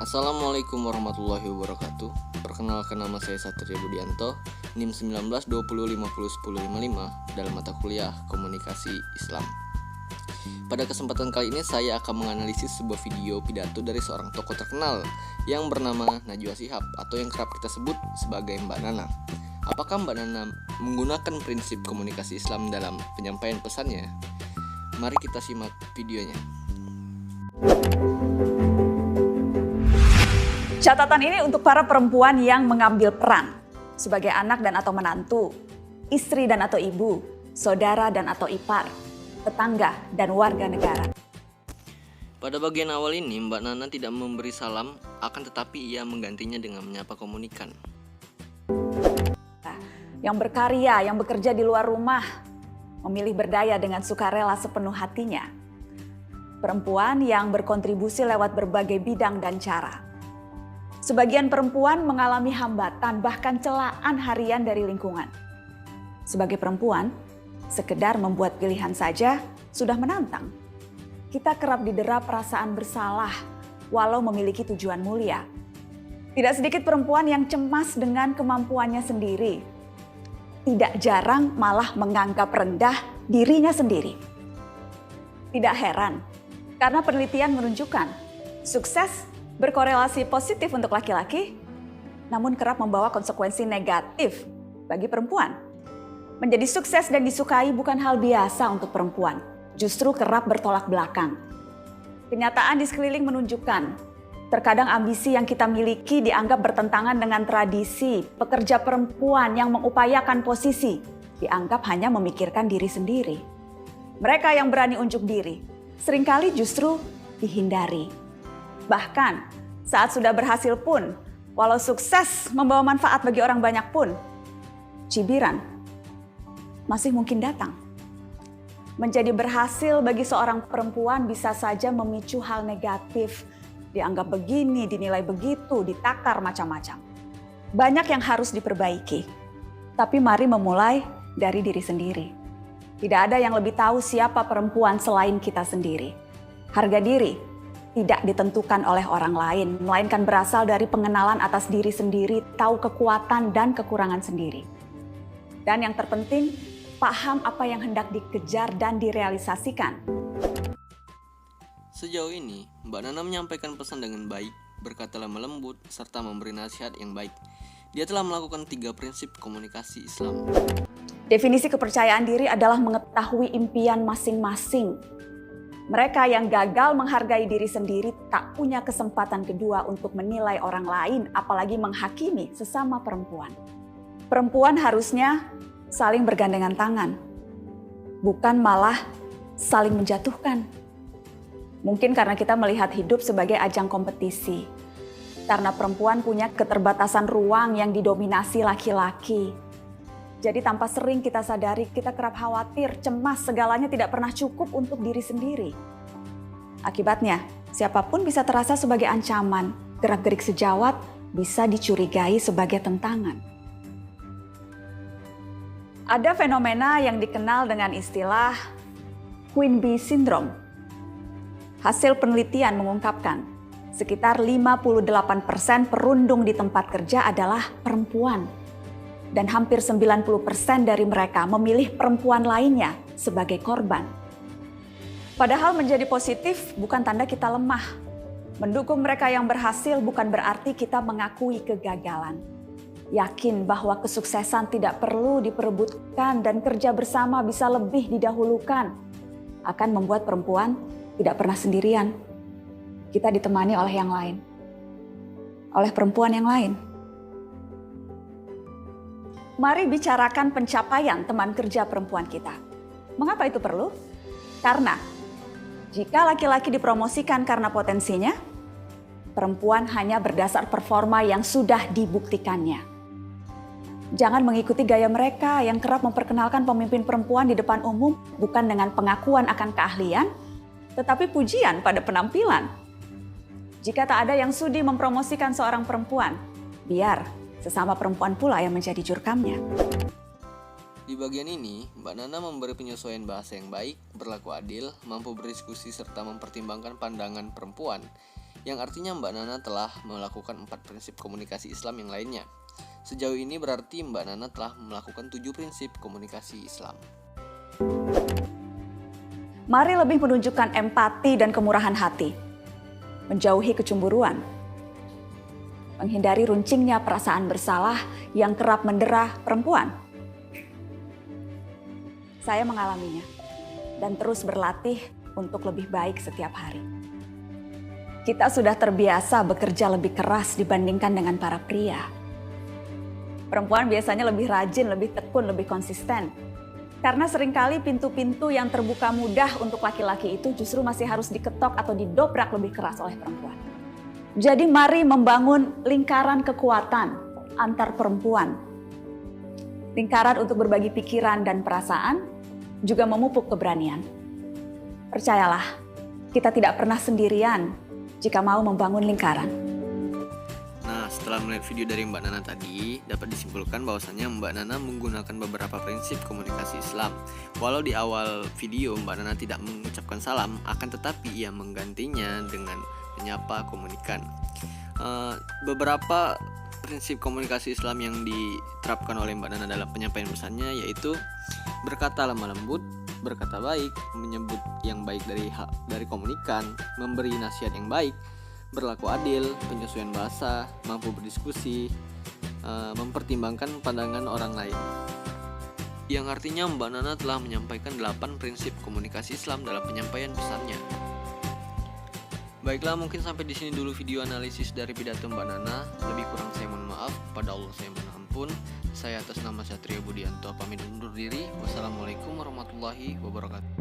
Assalamualaikum warahmatullahi wabarakatuh. Perkenalkan, nama saya Satria Budianto, NIM 1920501055 dalam mata kuliah Komunikasi Islam. Pada kesempatan kali ini saya akan menganalisis sebuah video pidato dari seorang tokoh terkenal yang bernama Najwa Shihab atau yang kerap kita sebut sebagai Mbak Nana. Apakah Mbak Nana menggunakan prinsip komunikasi Islam dalam penyampaian pesannya? Mari kita simak videonya. Catatan ini untuk para perempuan yang mengambil peran sebagai anak dan atau menantu, istri dan atau ibu, saudara dan atau ipar, tetangga dan warga negara. Pada bagian awal ini, Mbak Nana tidak memberi salam, akan tetapi ia menggantinya dengan menyapa komunikan. Yang berkarya, yang bekerja di luar rumah, memilih berdaya dengan sukarela sepenuh hatinya. Perempuan yang berkontribusi lewat berbagai bidang dan cara. Sebagian perempuan mengalami hambatan bahkan celaan harian dari lingkungan. Sebagai perempuan, sekedar membuat pilihan saja sudah menantang. Kita kerap didera perasaan bersalah walau memiliki tujuan mulia. Tidak sedikit perempuan yang cemas dengan kemampuannya sendiri. Tidak jarang malah menganggap rendah dirinya sendiri. Tidak heran, karena penelitian menunjukkan sukses berkorelasi positif untuk laki-laki, namun kerap membawa konsekuensi negatif bagi perempuan. Menjadi sukses dan disukai bukan hal biasa untuk perempuan, justru kerap bertolak belakang. Kenyataan di sekeliling menunjukkan, terkadang ambisi yang kita miliki dianggap bertentangan dengan tradisi. Pekerja perempuan yang mengupayakan posisi dianggap hanya memikirkan diri sendiri. Mereka yang berani unjuk diri seringkali justru dihindari. Bahkan saat sudah berhasil pun, walau sukses membawa manfaat bagi orang banyak pun, cibiran masih mungkin datang. Menjadi berhasil bagi seorang perempuan bisa saja memicu hal negatif. Dianggap begini, dinilai begitu, ditakar macam-macam. Banyak yang harus diperbaiki. Tapi mari memulai dari diri sendiri. Tidak ada yang lebih tahu siapa perempuan selain kita sendiri. Harga diri tidak ditentukan oleh orang lain, melainkan berasal dari pengenalan atas diri sendiri, tahu kekuatan dan kekurangan sendiri. Dan yang terpenting, paham apa yang hendak dikejar dan direalisasikan. Sejauh ini, Mbak Nana menyampaikan pesan dengan baik, berkata lemah lembut, serta memberi nasihat yang baik. Dia telah melakukan 3 prinsip komunikasi Islam. Definisi kepercayaan diri adalah mengetahui impian masing-masing. Mereka yang gagal menghargai diri sendiri tak punya kesempatan kedua untuk menilai orang lain, apalagi menghakimi sesama perempuan. Perempuan harusnya saling bergandengan tangan, bukan malah saling menjatuhkan. Mungkin karena kita melihat hidup sebagai ajang kompetisi. Karena perempuan punya keterbatasan ruang yang didominasi laki-laki. Jadi tanpa sering kita sadari, kita kerap khawatir, cemas, segalanya tidak pernah cukup untuk diri sendiri. Akibatnya, siapapun bisa terasa sebagai ancaman, gerak-gerik sejawat bisa dicurigai sebagai tentangan. Ada fenomena yang dikenal dengan istilah Queen Bee Syndrome. Hasil penelitian mengungkapkan, sekitar 58% perundung di tempat kerja adalah perempuan. Dan hampir 90% dari mereka memilih perempuan lainnya sebagai korban. Padahal menjadi positif bukan tanda kita lemah. Mendukung mereka yang berhasil bukan berarti kita mengakui kegagalan. Yakin bahwa kesuksesan tidak perlu diperebutkan dan kerja bersama bisa lebih didahulukan. Akan membuat perempuan tidak pernah sendirian. Kita ditemani oleh yang lain. Oleh perempuan yang lain. Mari bicarakan pencapaian teman kerja perempuan kita. Mengapa itu perlu? Karena jika laki-laki dipromosikan karena potensinya, perempuan hanya berdasar performa yang sudah dibuktikannya. Jangan mengikuti gaya mereka yang kerap memperkenalkan pemimpin perempuan di depan umum bukan dengan pengakuan akan keahlian, tetapi pujian pada penampilan. Jika tak ada yang sudi mempromosikan seorang perempuan, biar sesama perempuan pula yang menjadi jurkamnya. Di bagian ini, Mbak Nana memberi penyesuaian bahasa yang baik, berlaku adil, mampu berdiskusi serta mempertimbangkan pandangan perempuan. yang artinya Mbak Nana telah melakukan 4 prinsip komunikasi Islam yang lainnya. Sejauh ini berarti Mbak Nana telah melakukan 7 prinsip komunikasi Islam. Mari lebih menunjukkan empati dan kemurahan hati, menjauhi kecemburuan, menghindari runcingnya perasaan bersalah yang kerap mendera perempuan. Saya mengalaminya dan terus berlatih untuk lebih baik setiap hari. Kita sudah terbiasa bekerja lebih keras dibandingkan dengan para pria. Perempuan biasanya lebih rajin, lebih tekun, lebih konsisten. Karena seringkali pintu-pintu yang terbuka mudah untuk laki-laki itu justru masih harus diketok atau didobrak lebih keras oleh perempuan. Jadi mari membangun lingkaran kekuatan antar perempuan. Lingkaran untuk berbagi pikiran dan perasaan, juga memupuk keberanian. Percayalah, kita tidak pernah sendirian jika mau membangun lingkaran. Nah, setelah melihat video dari Mbak Nana tadi, dapat disimpulkan bahwasannya Mbak Nana menggunakan beberapa prinsip komunikasi Islam. Walau di awal video Mbak Nana tidak mengucapkan salam, akan tetapi ia menggantinya dengan menyapa komunikan. Beberapa prinsip komunikasi Islam yang diterapkan oleh Mbak Nana dalam penyampaian pesannya yaitu berkata lemah lembut, berkata baik, menyebut yang baik dari komunikan, memberi nasihat yang baik, berlaku adil, penyesuaian bahasa, mampu berdiskusi, mempertimbangkan pandangan orang lain. Yang artinya Mbak Nana telah menyampaikan 8 prinsip komunikasi Islam dalam penyampaian pesannya. Baiklah, mungkin sampai di sini dulu video analisis dari pidato Mbak Nana. Lebih kurang saya mohon maaf, pada Allah saya mohon ampun. Saya atas nama Satria Budianto pamit undur diri. Wassalamualaikum warahmatullahi wabarakatuh.